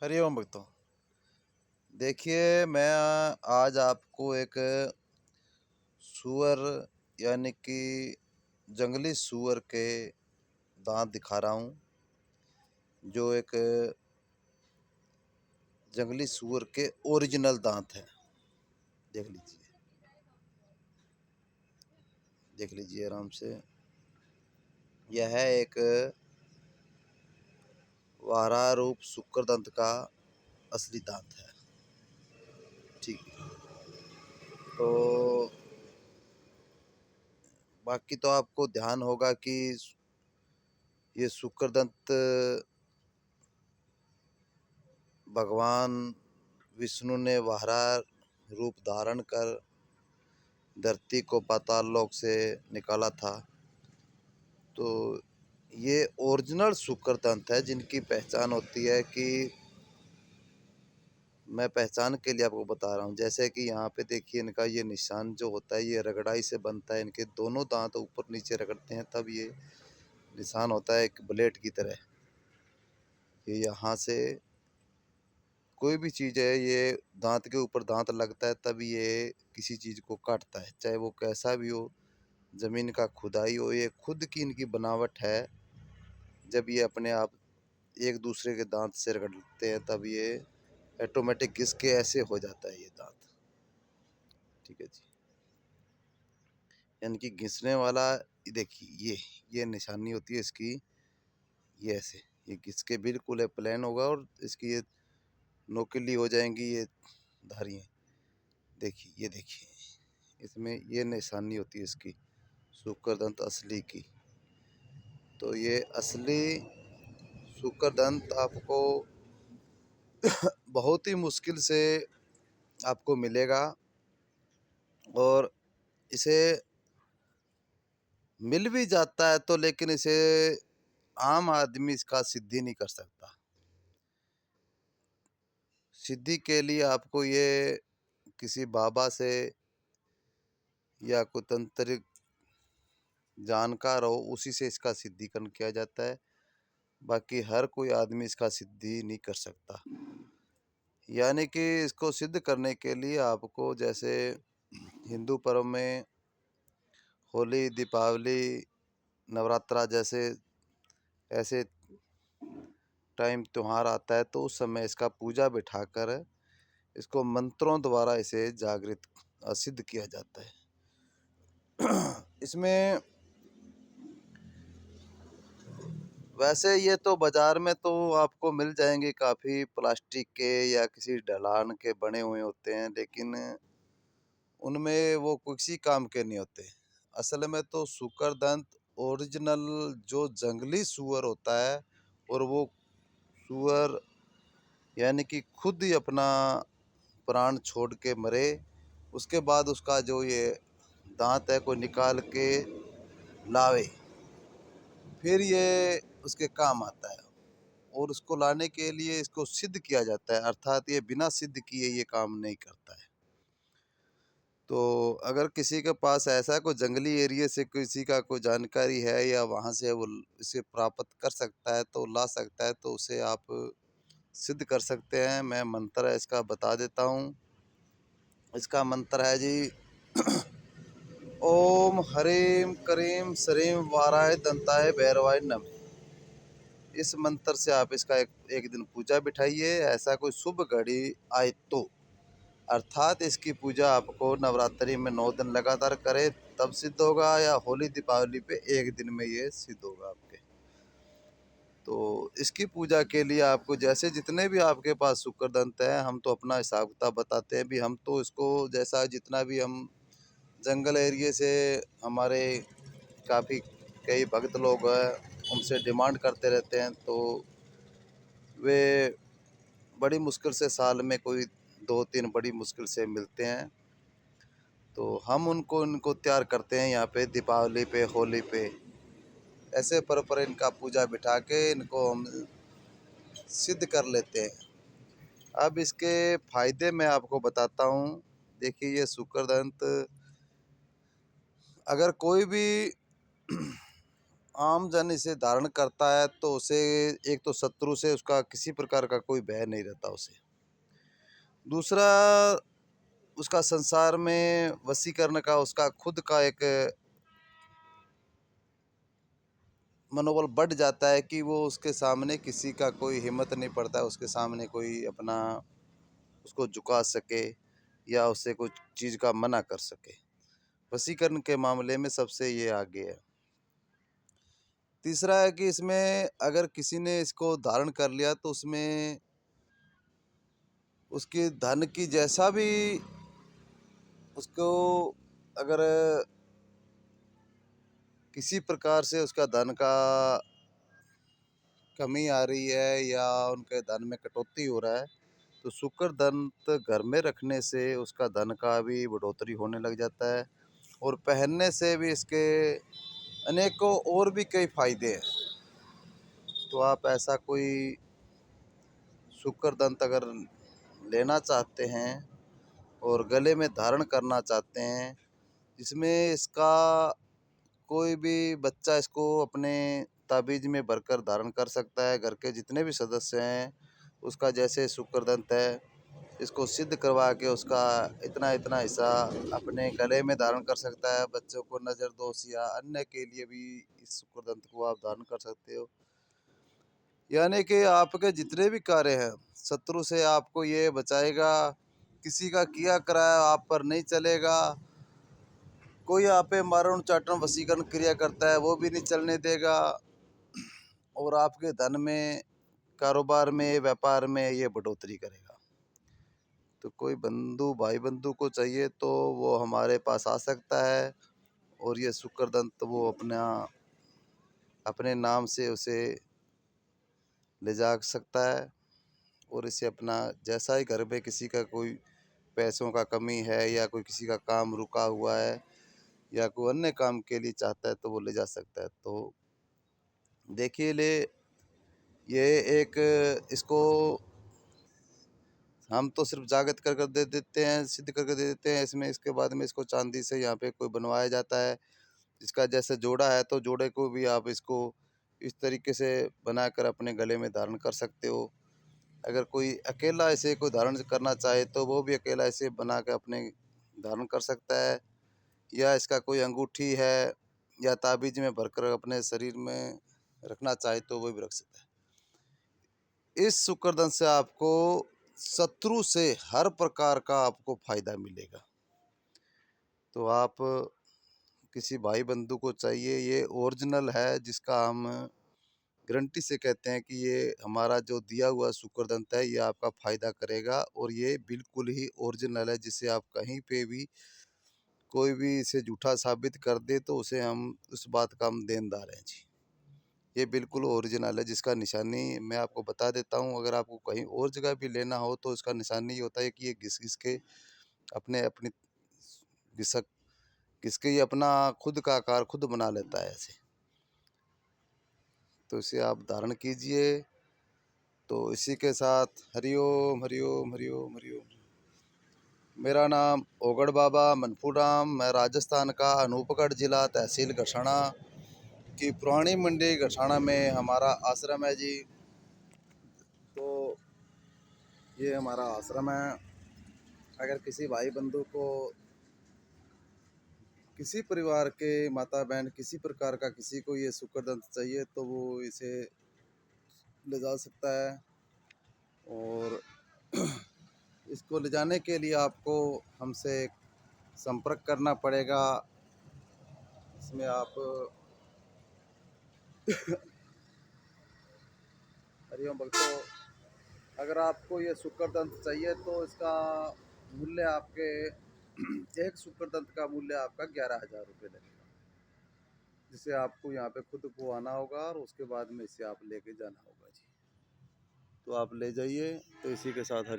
हरिओम भक्तों। देखिए, मैं आज आपको एक सूअर यानी कि जंगली सूअर के दांत दिखा रहा हूँ, जो एक जंगली सूअर के ओरिजिनल दांत हैं। देख लीजिए, देख लीजिए आराम से। यह है एक वाराह रूप शुक्रदंत का असली दांत है। ठीक है, तो बाकी तो आपको ध्यान होगा कि ये शुक्रदंत भगवान विष्णु ने वाराह रूप धारण कर धरती को पाताल लोक से निकाला था। तो ये ओरिजिनल शुक्रदंत है, जिनकी पहचान होती है कि मैं पहचान के लिए आपको बता रहा हूँ। जैसे कि यहाँ पे देखिए, इनका ये निशान जो होता है ये रगड़ाई से बनता है। इनके दोनों दांत ऊपर नीचे रगड़ते हैं तब ये निशान होता है, एक ब्लेड की तरह। ये यहाँ से कोई भी चीज़ है, ये दांत के ऊपर दांत लगता है तब ये किसी चीज़ को काटता है, चाहे वो कैसा भी हो। ज़मीन का खुदाई हो, ये खुद की इनकी बनावट है। जब ये अपने आप एक दूसरे के दांत से रगड़ते हैं तब ये ऑटोमेटिक घिस के ऐसे हो जाता है ये दांत। ठीक है जी, यानी कि घिसने वाला। देखिए, ये निशानी होती है इसकी। ये ऐसे ये घिस के बिल्कुल प्लेन होगा और इसकी ये नोकीली हो जाएंगी ये धारियाँ। देखिए, ये देखिए, इसमें ये निशानी होती है इसकी शुक्रदंत असली की। तो ये असली शुक्रदंत आपको बहुत ही मुश्किल से आपको मिलेगा, और इसे मिल भी जाता है तो लेकिन इसे आम आदमी इसका सिद्धि नहीं कर सकता। सिद्धि के लिए आपको ये किसी बाबा से या कोई तंत्रिक जानकार हो, उसी से इसका सिद्धिकरण किया जाता है। बाकी हर कोई आदमी इसका सिद्धि नहीं कर सकता। यानी कि इसको सिद्ध करने के लिए आपको, जैसे हिंदू पर्व में होली, दीपावली, नवरात्रा जैसे ऐसे टाइम त्योहार आता है, तो उस समय इसका पूजा बिठाकर इसको मंत्रों द्वारा इसे जागृत सिद्ध किया जाता है। इसमें वैसे ये तो बाजार में तो आपको मिल जाएंगे, काफ़ी प्लास्टिक के या किसी ढलान के बने हुए होते हैं, लेकिन उनमें वो किसी काम के नहीं होते। असल में तो शुक्रदंत ओरिजिनल जो जंगली सूअर होता है, और वो सूअर यानी कि खुद ही अपना प्राण छोड़ के मरे, उसके बाद उसका जो ये दांत है कोई निकाल के लावे, फिर ये उसके काम आता है। और उसको लाने के लिए इसको सिद्ध किया जाता है, अर्थात ये बिना सिद्ध किए ये काम नहीं करता है। तो अगर किसी के पास ऐसा कोई जंगली एरिया से किसी का कोई जानकारी है या वहाँ से वो इसे प्राप्त कर सकता है तो ला सकता है, तो उसे आप सिद्ध कर सकते हैं। मैं मंत्र इसका बता देता हूँ। इसका मंत्र है जी, ओम हरीम करीम श्रीम वाराय दंताय भैरवाय नमः। इस मंत्र से आप इसका एक दिन पूजा बिठाइए। ऐसा कोई शुभ घड़ी आए तो, अर्थात इसकी पूजा आपको नवरात्रि में 9 दिन लगातार करें तब सिद्ध होगा, या होली दीपावली पे एक दिन में ये सिद्ध होगा आपके। तो इसकी पूजा के लिए आपको, जैसे जितने भी आपके पास शुक्रदंत हैं, हम तो अपना हिसाब किताब बताते हैं भी। हम तो इसको जैसा जितना भी हम जंगल एरिए से हमारे काफ़ी कई भक्त लोग हैं, उनसे डिमांड करते रहते हैं, तो वे बड़ी मुश्किल से साल में कोई 2-3 बड़ी मुश्किल से मिलते हैं। तो हम इनको तैयार करते हैं यहाँ पे दीपावली पे, होली पे, ऐसे पर इनका पूजा बिठा के इनको हम सिद्ध कर लेते हैं। अब इसके फायदे मैं आपको बताता हूँ। देखिए, ये शुक्रदंत अगर कोई भी आम जन इसे धारण करता है तो उसे एक तो शत्रु से उसका किसी प्रकार का कोई भय नहीं रहता उसे। दूसरा, उसका संसार में वशीकरण का उसका खुद का एक मनोबल बढ़ जाता है कि वो उसके सामने किसी का कोई हिम्मत नहीं पड़ता है, उसके सामने कोई अपना उसको झुका सके या उससे कुछ चीज़ का मना कर सके। वशीकरण के मामले में सबसे ये आगे है। तीसरा है कि इसमें अगर किसी ने इसको धारण कर लिया तो उसमें उसके धन की जैसा भी उसको अगर किसी प्रकार से उसका धन का कमी आ रही है या उनके धन में कटौती हो रहा है तो शुक्र दंत घर में रखने से उसका धन का भी बढ़ोतरी होने लग जाता है और पहनने से भी इसके अनेकों और भी कई फायदे हैं। तो आप ऐसा कोई शुक्र दंत अगर लेना चाहते हैं और गले में धारण करना चाहते हैं, जिसमें इसका कोई भी बच्चा इसको अपने ताबीज़ में भरकर धारण कर सकता है। घर के जितने भी सदस्य हैं उसका जैसे शुक्रदंत है, इसको सिद्ध करवा के उसका इतना इतना हिस्सा अपने गले में धारण कर सकता है। बच्चों को नज़र दोष या अन्य के लिए भी इस शुक्रदंत को आप धारण कर सकते हो। यानी कि आपके जितने भी कार्य हैं शत्रु से आपको ये बचाएगा। किसी का किया कराया आप पर नहीं चलेगा। कोई आप पे मारण चाटन वशीकरण क्रिया करता है वो भी नहीं चलने देगा। और आपके धन में, कारोबार में, व्यापार में ये बढ़ोतरी करेगा। तो कोई बंधु भाई बंधु को चाहिए तो वो हमारे पास आ सकता है और ये शुक्रदंत वो अपने नाम से उसे ले जा सकता है और इसे अपना जैसा ही घर में किसी का कोई पैसों का कमी है या कोई किसी का काम रुका हुआ है या कोई अन्य काम के लिए चाहता है तो वो ले जा सकता है। तो देखिए ये एक इसको हम तो सिर्फ जागृत कर कर दे देते हैं, सिद्ध करके दे देते हैं। इसमें इसके बाद में इसको चांदी से यहाँ पे कोई बनवाया जाता है। इसका जैसे जोड़ा है तो जोड़े को भी आप इसको इस तरीके से बनाकर अपने गले में धारण कर सकते हो। अगर कोई अकेला ऐसे कोई धारण करना चाहे तो वो भी अकेला ऐसे बना के अपने धारण कर सकता है। या इसका कोई अंगूठी है या ताबीज में भरकर अपने शरीर में रखना चाहे तो वो भी रख सकता है। इस शुक्रदंत से आपको शत्रु से हर प्रकार का आपको फायदा मिलेगा। तो आप किसी भाई बंधु को चाहिए, ये ओरिजिनल है जिसका हम गारंटी से कहते हैं कि ये हमारा जो दिया हुआ शुक्रदंत है ये आपका फ़ायदा करेगा और ये बिल्कुल ही ओरिजिनल है। जिसे आप कहीं पे भी कोई भी इसे झूठा साबित कर दे तो उसे हम उस बात का हम देनदार हैं जी। ये बिल्कुल ओरिजिनल है जिसका निशानी मैं आपको बता देता हूँ। अगर आपको कहीं और जगह भी लेना हो तो इसका निशानी ये होता है कि ये घिस घिस के अपने अपनी घिसक घिस के ये अपना खुद का आकार खुद बना लेता है ऐसे। तो इसे आप धारण कीजिए। तो इसी के साथ हरिओम हरिओम हरिओम हरिओम। मेरा नाम ओगड़ बाबा मनफूराम, मैं राजस्थान का अनूपगढ़ जिला तहसील गठाना की पुरानी मंडी गठाना में हमारा आश्रम है जी। तो ये हमारा आश्रम है। अगर किसी भाई बंधु को किसी परिवार के माता बहन किसी प्रकार का किसी को ये शुक्रदंत चाहिए तो वो इसे ले जा सकता है। और इसको ले जाने के लिए आपको हमसे संपर्क करना पड़ेगा। इसमें आप हरिओम भक्तों, अगर आपको ये शुक्रदंत चाहिए तो इसका मूल्य आपके एक शुक्रदंत का मूल्य आपका 11,000 रुपये लगेगा। जिसे आपको यहाँ पे खुद को आना होगा और उसके बाद में इसे आप लेके जाना होगा जी। तो आप ले जाइए। तो इसी के साथ हरि